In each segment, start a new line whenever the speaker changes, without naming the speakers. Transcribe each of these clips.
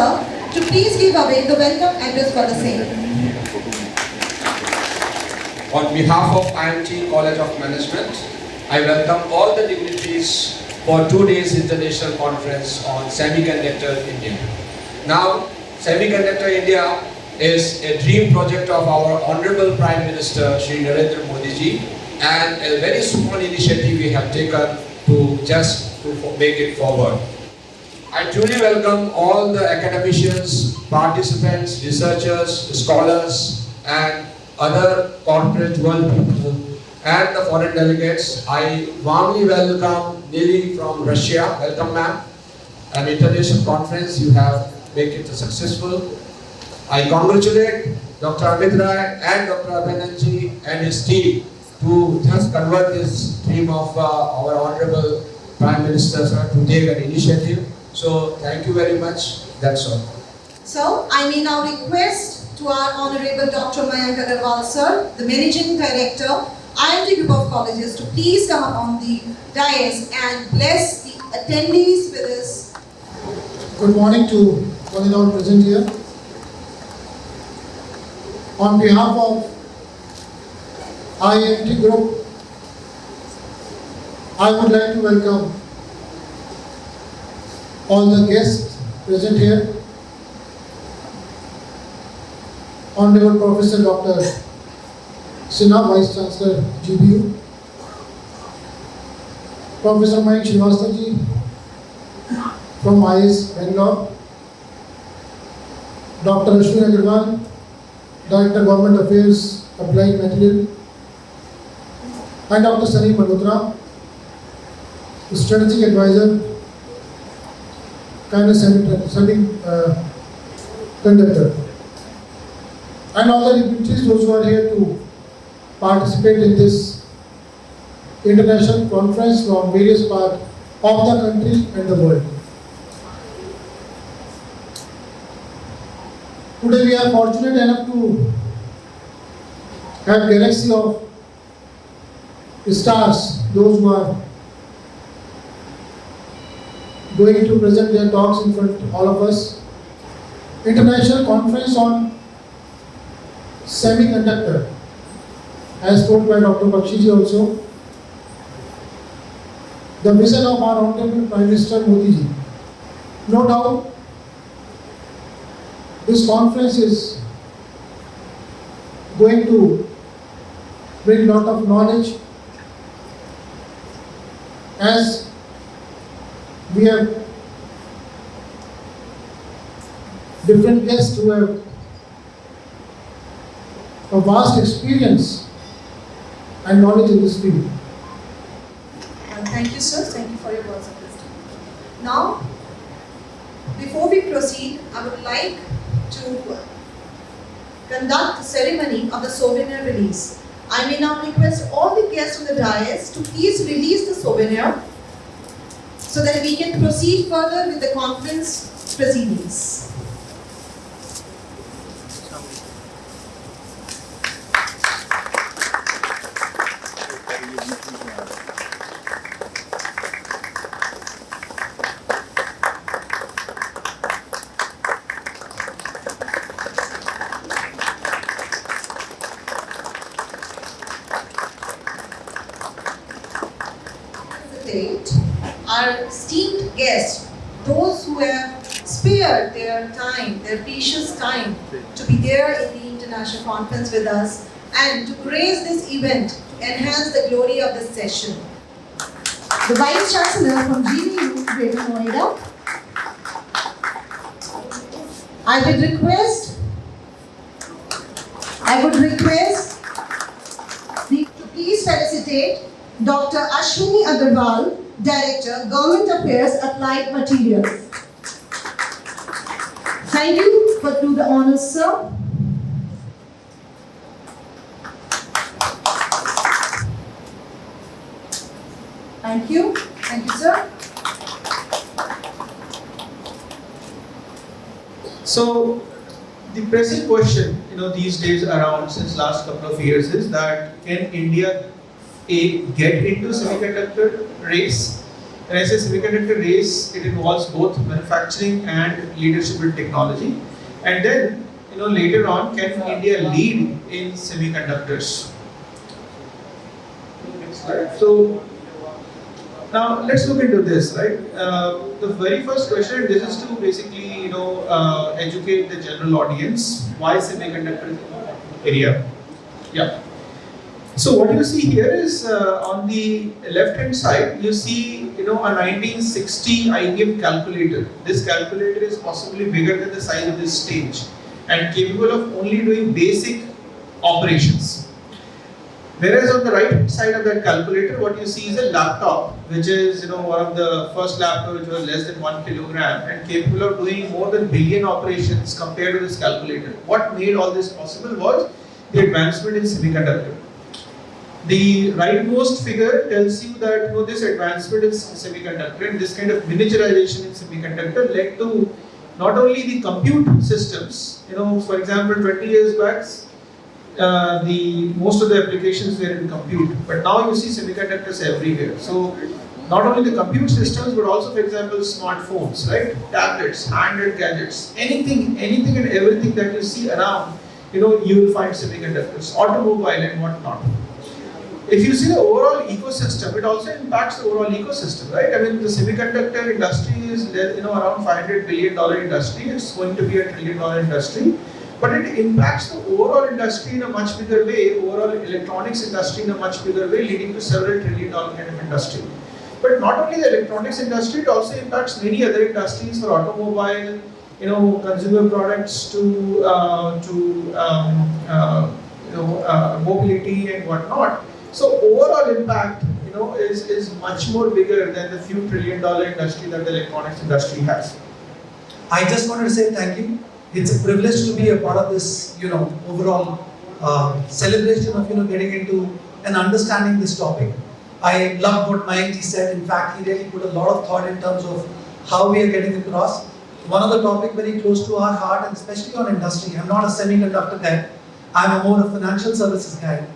sir to please give away the welcome address for the same.
On behalf of IMT College of Management, I welcome all the dignitaries for 2 days international conference on Semiconductor India. Now, Semiconductor India is a dream project of our Honorable Prime Minister Shri Narendra Modi ji, and a very small initiative we have taken to make it forward. I truly welcome all the academicians, participants, researchers, scholars, and other corporate world people and the foreign delegates. I warmly welcome Nili from Russia. Welcome, ma'am. An international conference, you have made it successful. I congratulate Dr. Amit Rai and Dr. Abhinanji and his team to just convert this dream of our Honorable Prime Minister, sir, to take an initiative. So thank you very much. That's all.
So I may now request to our Honorable Dr. Mayank Agarwal, sir, the Managing Director, IMT Group of Colleges, to please come up on the dais and bless the attendees with this.
Good morning to one and all present here. On behalf of IMT Group, I would like to welcome all the guests present here. Honorable Professor Dr. Sinha, Vice Chancellor, GBU. Professor Mayank Srivastava ji from IS Bangalore. Dr. Ashwin Agarwal, Director Government Affairs, Applied Material. And Dr. Sunny Malhotra, Strategic Advisor, Semiconductor. And all the dignitaries, those who are here to participate in this international conference from various parts of the country and the world. Today we are fortunate enough to have a galaxy of stars, those who are going to present their talks in front of all of us. International Conference on Semiconductor, as told by Dr. Bakshi ji also. The vision of our Honorable Prime Minister Modi ji. No doubt, this conference is going to bring a lot of knowledge, as we have different guests who have a vast experience and knowledge in this field.
Thank you, sir. Thank you for your words of wisdom. Now, before we proceed, I would like to conduct the ceremony of the souvenir release. I may now request all the guests on the dais to please release the souvenir so that we can proceed further with the conference proceedings. Our esteemed guests, those who have spared their time, their precious time, to be there in the international conference with us and to grace this event, to enhance the glory of this session. The Vice Chancellor from GBU, Greater Noida. I would request to please felicitate Dr. Ashwini Agarwal, Director, Government Affairs, Applied Materials. Thank you for do the honors, sir. Thank you. Thank you, sir.
So, the pressing question, these days around since last couple of years is that can India get into semiconductor race, When I say semiconductor race, it involves both manufacturing and leadership in technology. And then, later on, can India lead in semiconductors? So now let's look into this, right? The very first question, this is to basically, educate the general audience. Why semiconductor area? Yeah. So what you see here is on the left-hand side, you see, a 1960 IBM calculator. This calculator is possibly bigger than the size of this stage and capable of only doing basic operations. Whereas on the right side of that calculator, what you see is a laptop, which is one of the first laptops which was less than 1 kilogram and capable of doing more than billion operations compared to this calculator. What made all this possible was the advancement in semiconductor. The rightmost figure tells you that this advancement in semiconductor and this kind of miniaturization in semiconductor led to not only the compute systems. For example, 20 years back, most of the applications were in compute, but now you see semiconductors everywhere. So not only the compute systems, but also, for example, smartphones, right? Tablets, handheld gadgets, anything and everything that you see around, you will find semiconductors, automobile and whatnot. If you see the overall ecosystem, it also impacts the overall ecosystem, right? I mean, the semiconductor industry is around $500 billion industry. It's going to be a $1 trillion industry. But it impacts the overall industry in a much bigger way, overall electronics industry in a much bigger way, leading to several $1 trillion kind of industry. But not only the electronics industry, it also impacts many other industries for automobile, consumer products to mobility and whatnot. So overall impact, is much more bigger than the few $1 trillion industry that the electronics industry has.
I just wanted to say thank you. It's a privilege to be a part of this, overall celebration of, getting into and understanding this topic. I love what Mayank ji said. In fact, he really put a lot of thought in terms of how we are getting across. One of the topic very close to our heart, and especially on industry. I'm not a semiconductor guy. I'm a more a financial services guy.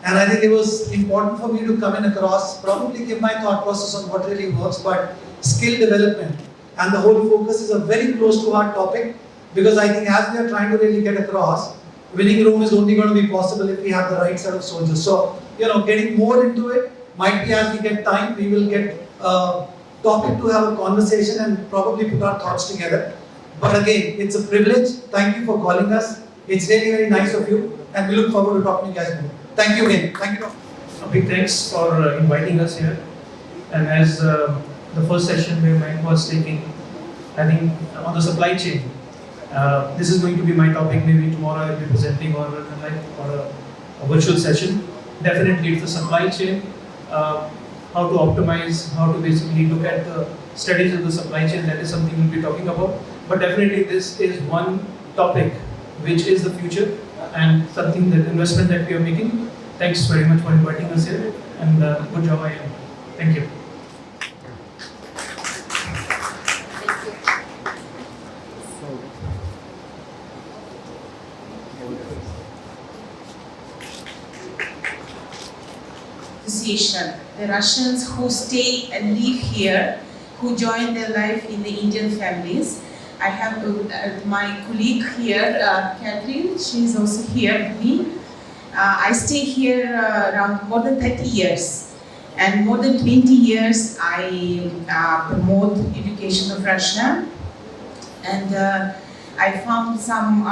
And I think it was important for me to come in across, probably give my thought process on what really works, but skill development. And the whole focus is a very close to our topic, because I think as we are trying to really get across, winning Rome is only going to be possible if we have the right set of soldiers. So, getting more into it, might be as we get time, we will get a topic to have a conversation and probably put our thoughts together. But again, it's a privilege. Thank you for calling us. It's really very nice of you, and we look forward to talking to you guys more. Thank you again. Thank you.
A big thanks for inviting us here. And as the first session where Mike was taking, I think on the supply chain, this is going to be my topic. Maybe tomorrow I'll be presenting or a virtual session. Definitely it's the supply chain, how to optimize, how to basically look at the studies of the supply chain. That is something we'll be talking about. But definitely this is one topic which is the future and something that investment that we are making. Thanks very much for inviting us here, and good job, I am. Thank you.
Association, the Russians who stay and live here, who join their life in the Indian families. I have my colleague here, Catherine, she is also here with me. I stay here around more than 30 years, and more than 20 years I promote education of Russia, and I found some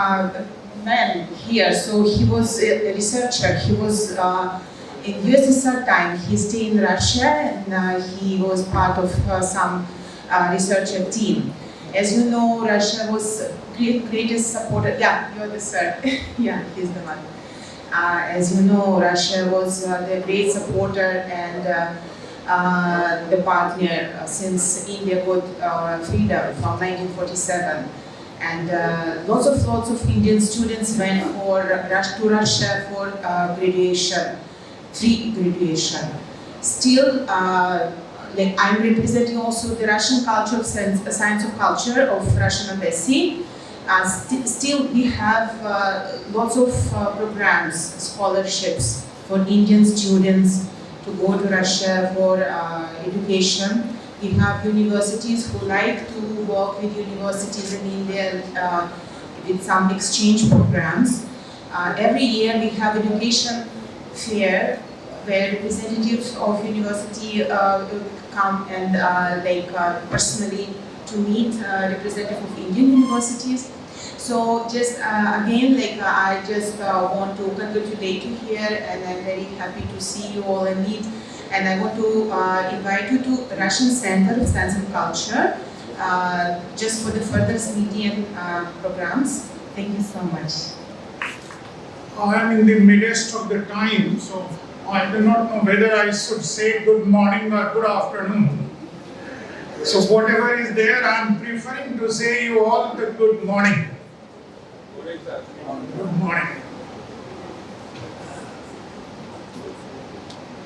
man here. So he was a researcher. He was in USSR time. He stayed in Russia, and he was part of some researcher team. As you know, Russia was greatest supporter. Yeah, you're the sir. Yeah, he's the one. As you know, Russia was the great supporter and the partner since India got freedom from 1947. And lots of Indian students went to Russia for graduation, free graduation. Still, like I'm representing also the Russian culture of science of culture of Russian embassy. Still, we have lots of programs, scholarships for Indian students to go to Russia for education. We have universities who like to work with universities in India with some exchange programs. Every year we have education fair where representatives of university come and personally to meet representatives of Indian universities. So just again, I just want to congratulate you here, and I'm very happy to see you all and meet. And I want to invite you to Russian Center of Science and Culture just for the further meeting and programs. Thank you so much.
I am in the midst of the time, so I do not know whether I should say good morning or good afternoon. So whatever is there, I am preferring to say you all the good morning. Good morning.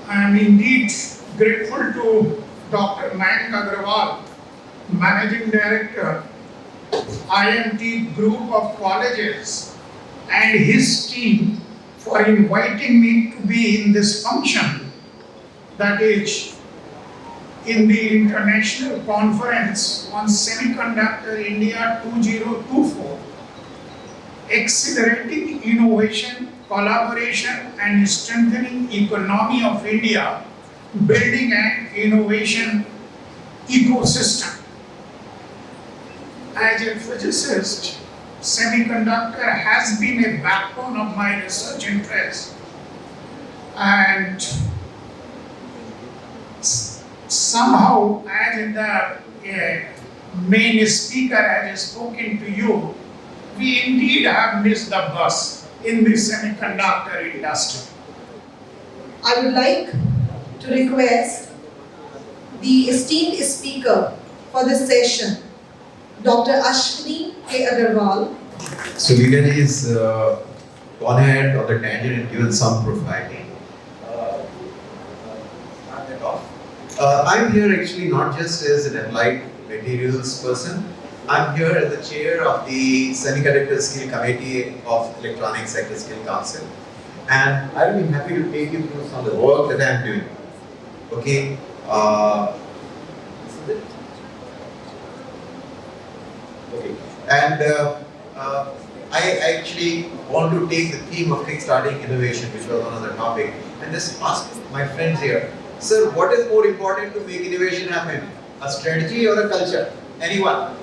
I am indeed grateful to Dr. Mayank Agrawal, Managing Director, IMT Group of Colleges, and his team for inviting me to be in this function, that is, in the International Conference on Semiconductor India 2024, Accelerating Innovation, Collaboration and Strengthening Economy of India, Building an Innovation Ecosystem. As a physicist, semiconductor has been a backbone of my research interest, and somehow, as the main speaker has spoken to you, we indeed have missed the bus in the semiconductor industry.
I would like to request the esteemed speaker for this session, Dr. Ashwini K. Agarwal.
So Vivian is gone ahead on the tangent and given some profile. I'm here actually not just as an applied materials person. I'm here as the chair of the Semiconductor Skill Committee of Electronic Sector Skill Council, and I will be happy to take you through some of the work that I'm doing. Okay. Okay. And I actually want to take the theme of kickstarting innovation, which was another topic, and just ask my friends here, sir, what is more important to make innovation happen? A strategy or a culture? Anyone?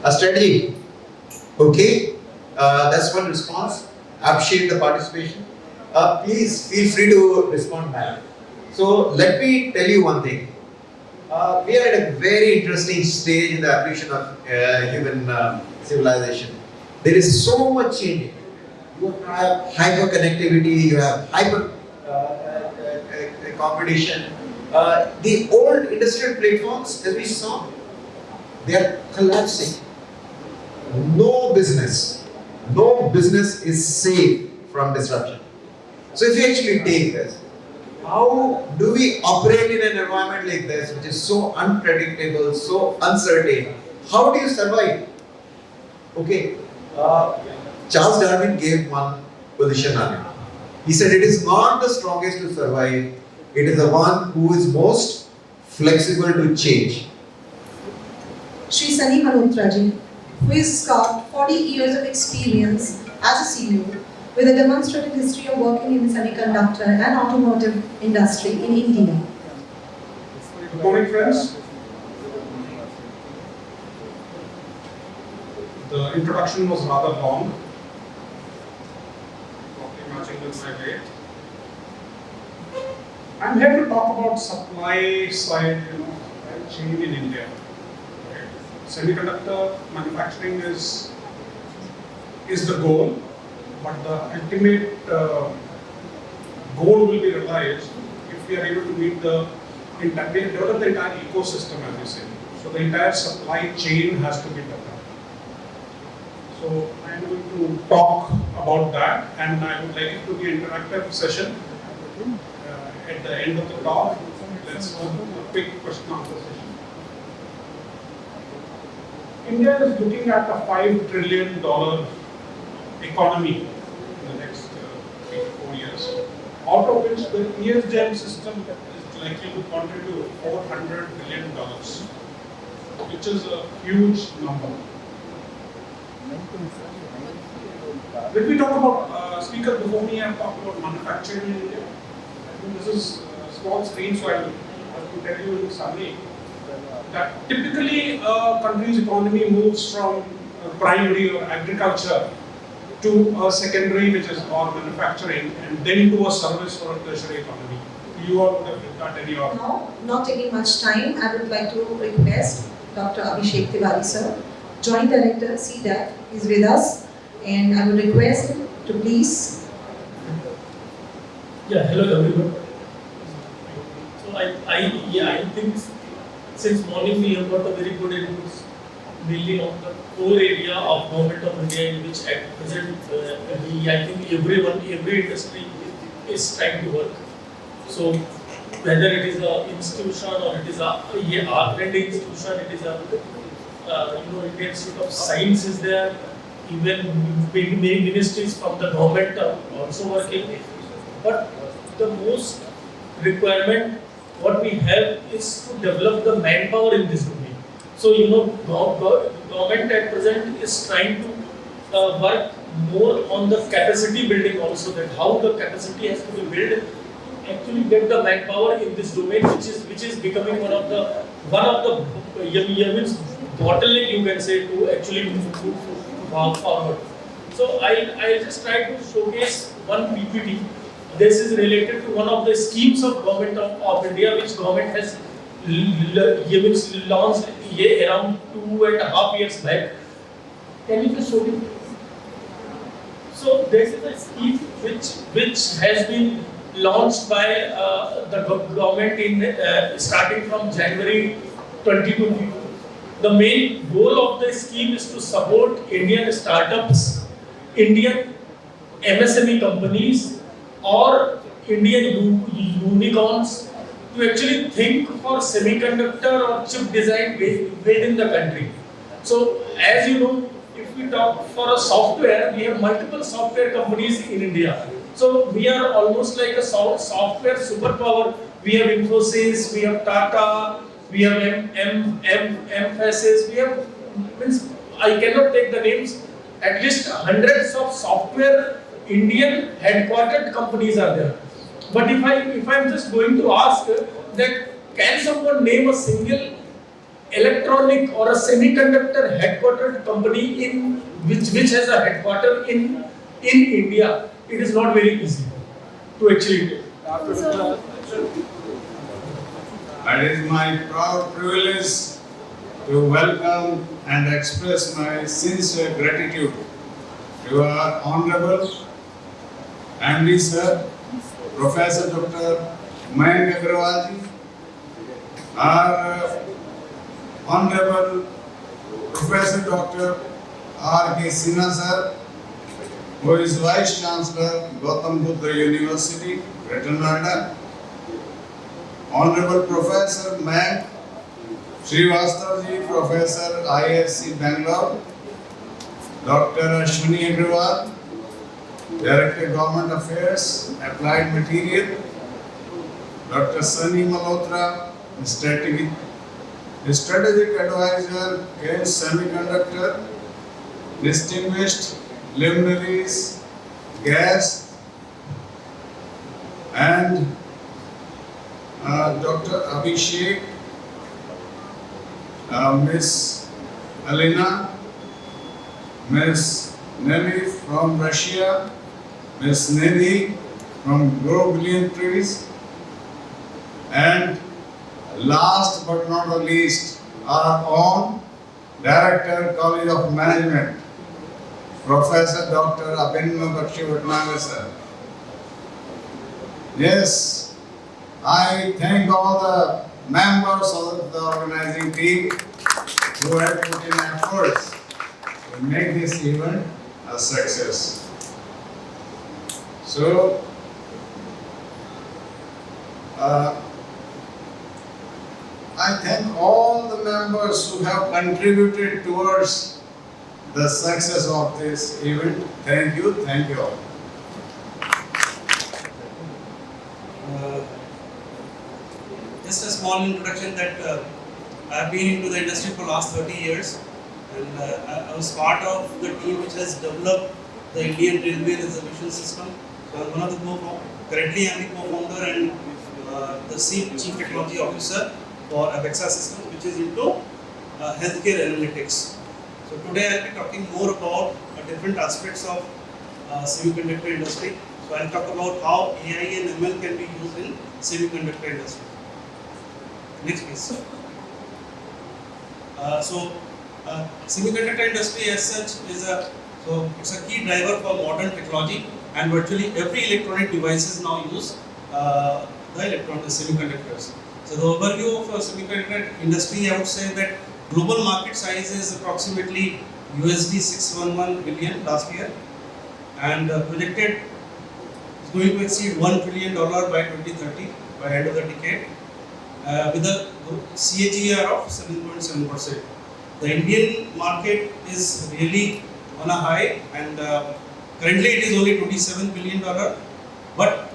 A strategy. Okay. That's one response. Appreciate the participation. Please feel free to respond back. So let me tell you one thing. We are at a very interesting stage in the evolution of human civilization. There is so much changing. You have hyper connectivity, you have hyper competition. The old industrial platforms, as we saw, they are collapsing. No business is safe from disruption. So if you actually take this, how do we operate in an environment like this, which is so unpredictable, so uncertain? How do you survive? Okay, Charles Darwin gave one position on it. He said it is not the strongest to survive, it is the one who is most flexible to change.
Shri Sunny Malhotraji, who has got 40 years of experience as a CEO with a demonstrative history of working in the semiconductor and automotive industry in India.
Good morning, friends. The introduction was rather long, probably matching with my weight. I'm here to talk about supply side, chain in India. Okay. Semiconductor manufacturing is the goal, but the ultimate goal will be realized if we are able to meet develop the entire ecosystem, as we say. So the entire supply chain has to be developed. So I am going to talk about that, and I would like it to be an interactive session. At the end of the talk, let's have a quick question answer session. India is looking at a $5 trillion economy in the next 3 to 4 years. out of which the ESDM system is likely to contribute $400 billion, which is a huge number. When we talk about, speaker before me have talked about manufacturing in India. I think this is a small screen, so I'll have to tell you in summary that typically a country's economy moves from primary or agriculture to a secondary, which is or manufacturing, and then to a service or a tertiary economy. You all would have done any of.
Now, not taking much time, I would like to request Dr. Abhishek Tiwari sir, Joint Director, CDAC, is with us, and I would request him to please.
Yeah, hello everyone. So I think since morning we have got a very good input, mainly on the core area of government of India, in which at present I think every industry is trying to work. So whether it is an institution or it is a R&D institution, it is a Indian Institute of Science is there, even many ministries from the government are also working. But the most requirement what we have is to develop the manpower in this domain. So government at present is trying to work more on the capacity building also, that how the capacity has to be built, actually get the manpower in this domain, which is becoming one of the bottleneck, you can say, to actually move forward. So I'll just try to showcase one PPT. This is related to one of the schemes of government of India, which government has launched around 2.5 years back. Can you just show me? So this is a scheme which has been launched by the government in starting from January 2022. The main goal of the scheme is to support Indian startups, Indian MSME companies, or Indian unicorns to actually think for semiconductor or chip design within the country. So, as you know, if we talk for a software, we have multiple software companies in India. So, we are almost like a software superpower. We have Infosys, we have Tata, we have Mphasis, we have, I cannot take the names, at least hundreds of software Indian headquartered companies are there. But if I'm just going to ask that, can someone name a single electronic or a semiconductor headquartered company in which has a headquarter in India? It is not very easy to actually do.
It is my proud privilege to welcome and express my sincere gratitude to our Honorable MD Sir, Professor Dr. Mayank Agrawal ji, our Honorable Professor Dr. R.K. Sinha Sir, who is Vice Chancellor, Gautam Buddha University, Greater Noida, Honorable Professor Mayank Srivastav ji, Professor ISC Bangalore, Dr. Ashwini Agrawal, Director Government Affairs, Applied Material, Dr. Sunny Malhotra, Strategic Advisor, ICs-Semiconductor, distinguished luminaries, guests, and Dr. Abhishek, Miss Alina, Miss Nelly from Russia, Miss Nidhi from Grow Billion Trees, and last but not the least, our own Director, College of Management, Professor Dr. Abhinnav Bakshi Bhatnagar sir. Yes, I thank all the members of the organizing team who have put in efforts to make this event a success. So, I thank all the members who have contributed towards the success of this event. Thank you all.
small introduction that I've been into the industry for last 30 years, and I was part of the team which has developed the Indian Railway Reservation System. So I'm one of the currently I'm the co-founder and the Chief Technology Officer for Abexa Systems, which is into healthcare analytics. So today I'll be talking more about different aspects of semiconductor industry. So I'll talk about how AI and ML can be used in semiconductor industry. Next please. Semiconductor industry as such is it's a key driver for modern technology, and virtually every electronic devices now use the semiconductors. So the overview of semiconductor industry, I would say that global market size is approximately USD 611 billion last year, and projected is going to exceed $1 trillion by 2030, by end of the decade, with a CAGR of 7.7%. The Indian market is really on a high, and currently it is only $27 billion, but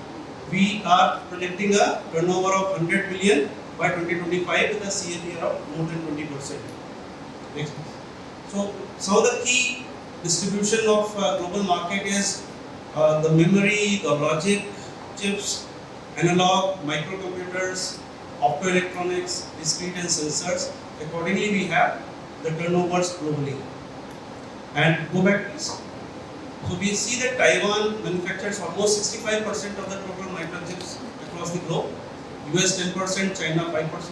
we are projecting a turnover of 100 billion by 2025 with a CAGR of more than 20%. Next. So some of the key distribution of global market is the memory, the logic, chips, analog, microcomputers, optoelectronics, discrete and sensors. Accordingly, we have the turnovers globally. And go back please. So we see that Taiwan manufactures almost 65% of the total microchips across the globe. US 10%, China 5%,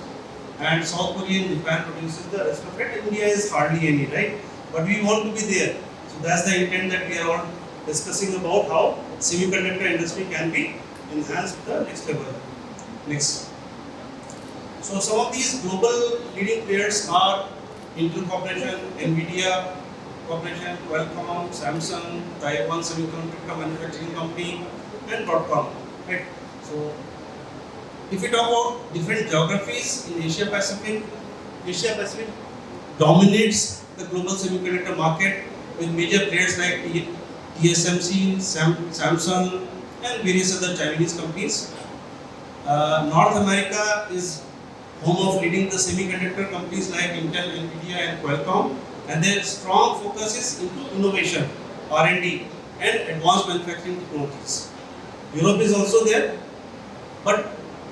and South Korea and Japan produces the rest of it. India is hardly any, right? But we want to be there. So that's the intent that we are all discussing about how semiconductor industry can be enhanced to the next level. Next. So some of these global leading players are Intel Corporation, Nvidia Corporation, Qualcomm, Samsung, Taiwan Semiconductor Manufacturing Company, and Broadcom. Right. So if we talk about different geographies in Asia Pacific dominates the global semiconductor market with major players like TSMC, Samsung, and various other Chinese companies. North America is home of leading the semiconductor companies like Intel, Nvidia, and Qualcomm, and their strong focus is into innovation, R&D, and advanced manufacturing technologies. Europe is also there, but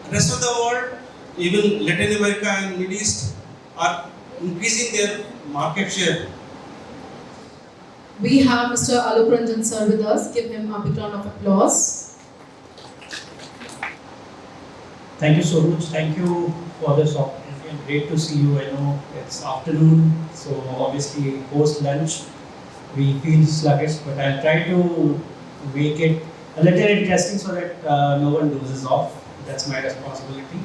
rest of the world, even Latin America and Middle East, are increasing their market share.
We have Mr. Alok Ranjan sir with us. Give him a big round of applause.
Thank you so much. Thank you for this opportunity. And great to see you. I know it's afternoon, so obviously post lunch we feel sluggish, but I'll try to make it a little interesting so that no one dozes off. That's my responsibility.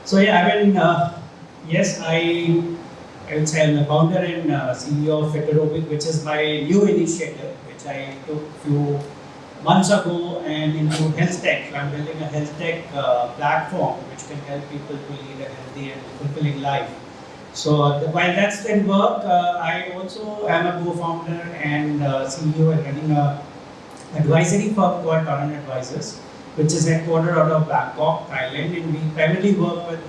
So yeah, I mean, yes, I would say I'm the founder and CEO of Federobic, which is my new initiative, which I took few months ago and into health tech. So I'm building a health tech platform which can help people to lead a healthy and fulfilling life. So while that's in work, I also am a co-founder and CEO and running a advisory firm called Taran Advisors, which is headquartered out of Bangkok, Thailand, and we primarily work with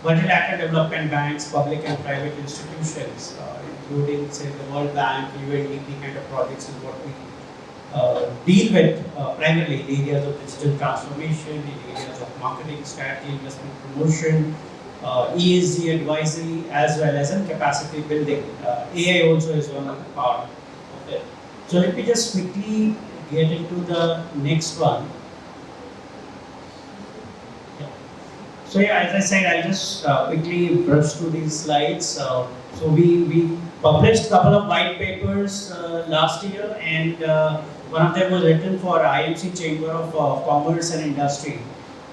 multilateral development banks, public and private institutions, including say the World Bank, UNDP kind of projects is what we deal with primarily in areas of digital transformation, in areas of marketing strategy, investment promotion, ESG advisory, as well as in capacity building. AI also is one part of it. So let me just quickly get into the next one. So yeah, as I said, I'll just quickly brush through these slides. So we published a couple of white papers last year, and one of them was written for IMC Chamber of Commerce and Industry,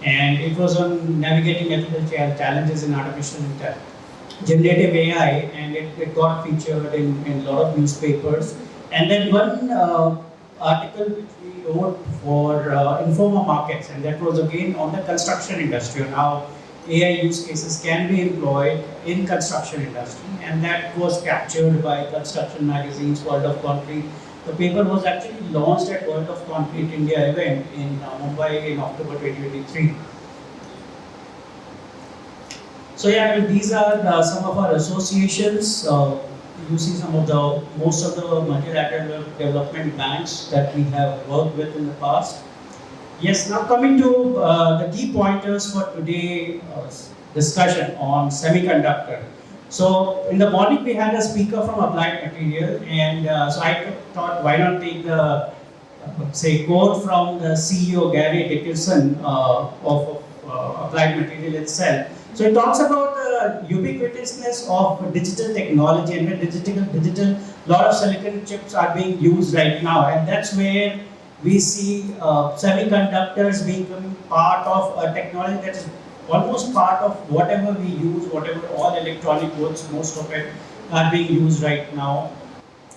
and it was on navigating ethical challenges in artificial intelligence, generative AI, and it got featured in a lot of newspapers. And then one article which we wrote for Informa Markets, and that was again on the construction industry, on how AI use cases can be employed in construction industry, and that was captured by Construction Magazine's World of Concrete. The paper was actually launched at World of Concrete India event in Mumbai in October 2023. So yeah, these are some of our associations. You see some of the most of the multilateral development banks that we have worked with in the past. Yes, now coming to the key pointers for today discussion on semiconductor. So in the morning we had a speaker from Applied Material, and so I thought why not take the say quote from the CEO Gary Dickinson of Applied Material itself. So it talks about the ubiquitousness of digital technology, and when digital lot of silicon chips are being used right now, and that's where we see semiconductors becoming part of a technology that is almost part of whatever we use, whatever all electronic goods, most of it are being used right now.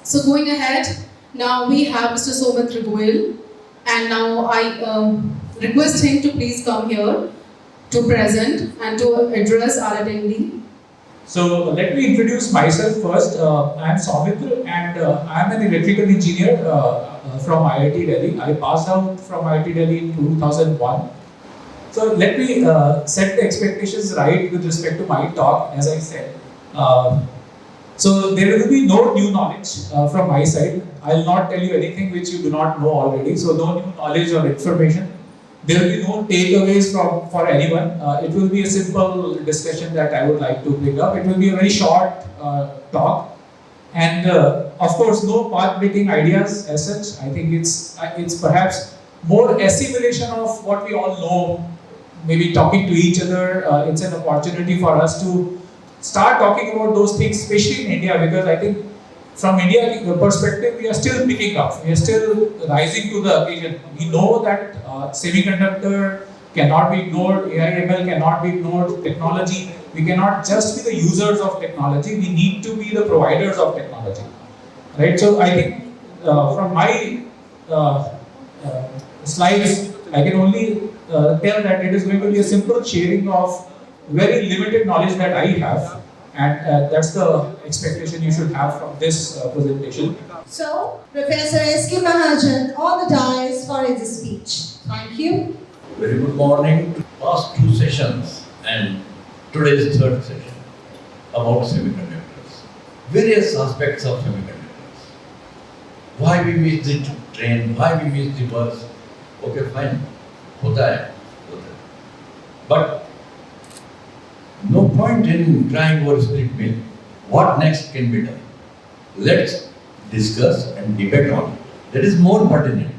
So going ahead, now we have Mr. Somit Goel, and now I request him to please come here to present and to address our attendee.
So let me introduce myself first. I am Soumitra, and I am an electrical engineer from IIT Delhi. I passed out from IIT Delhi in 2001. So let me set the expectations right with respect to my talk, as I said. So there will be no new knowledge from my side. I will not tell you anything which you do not know already. So no new knowledge or information. There will be no takeaways for anyone. It will be a simple discussion that I would like to bring up. It will be a very short talk, and of course, no path-breaking ideas as such. I think it's perhaps more assimilation of what we all know. Maybe talking to each other. It's an opportunity for us to start talking about those things, especially in India, because I think from India perspective, we are still picking up. We are still rising to the occasion. We know that semiconductor cannot be ignored, AI/ML cannot be ignored, technology. We cannot just be the users of technology. We need to be the providers of technology, right? So I think from my slides, I can only tell that it is going to be a simple sharing of very limited knowledge that I have, and that's the expectation you should have from this presentation.
So, Professor S.K. Mahajan on the dais for his speech. Thank you.
Very good morning. Past two sessions and today's third session about semiconductors. Various aspects of semiconductors. Why we miss the train, why we miss the bus. Okay, fine. Hota hai. But no point in trying over split mill. What next can be done? Let's discuss and debate on it. That is more pertinent.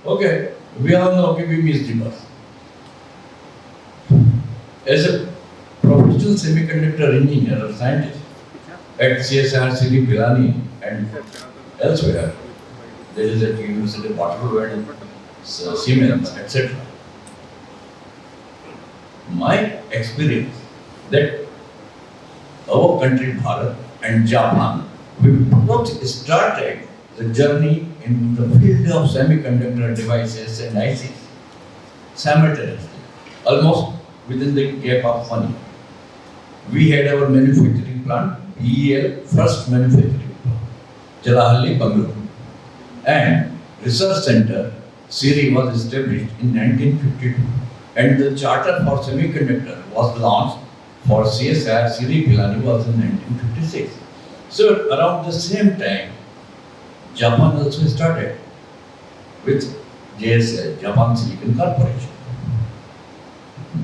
Okay, we all know we missed the bus. As a professional semiconductor engineer or scientist at CSR, Sri Pilani and elsewhere, there is at University of Waterloo and Siemens, etc. My experience that our country, Bharat and Japan, we both started the journey in the field of semiconductor devices and ICs simultaneously, almost within the gap of 1 year. We had our manufacturing plant, BEL, first manufacturing plant, Jalahalli, Bangalore, and research center, SIRI, was established in 1952, and the charter for semiconductor was launched for CSR, Sri Pilani, was in 1956. So around the same time, Japan also started with JSL, Japan Silicon Corporation.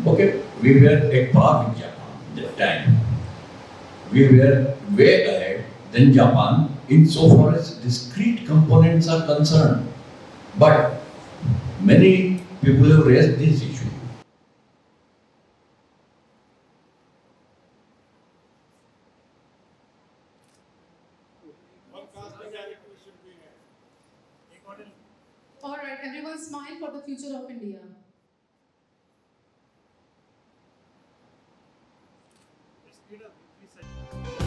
Okay, we were at par with Japan at that time. We were way ahead than Japan insofar as discrete components are concerned. But many people have raised this issue.
All right, everyone smile for the future of India.
Speed up, please.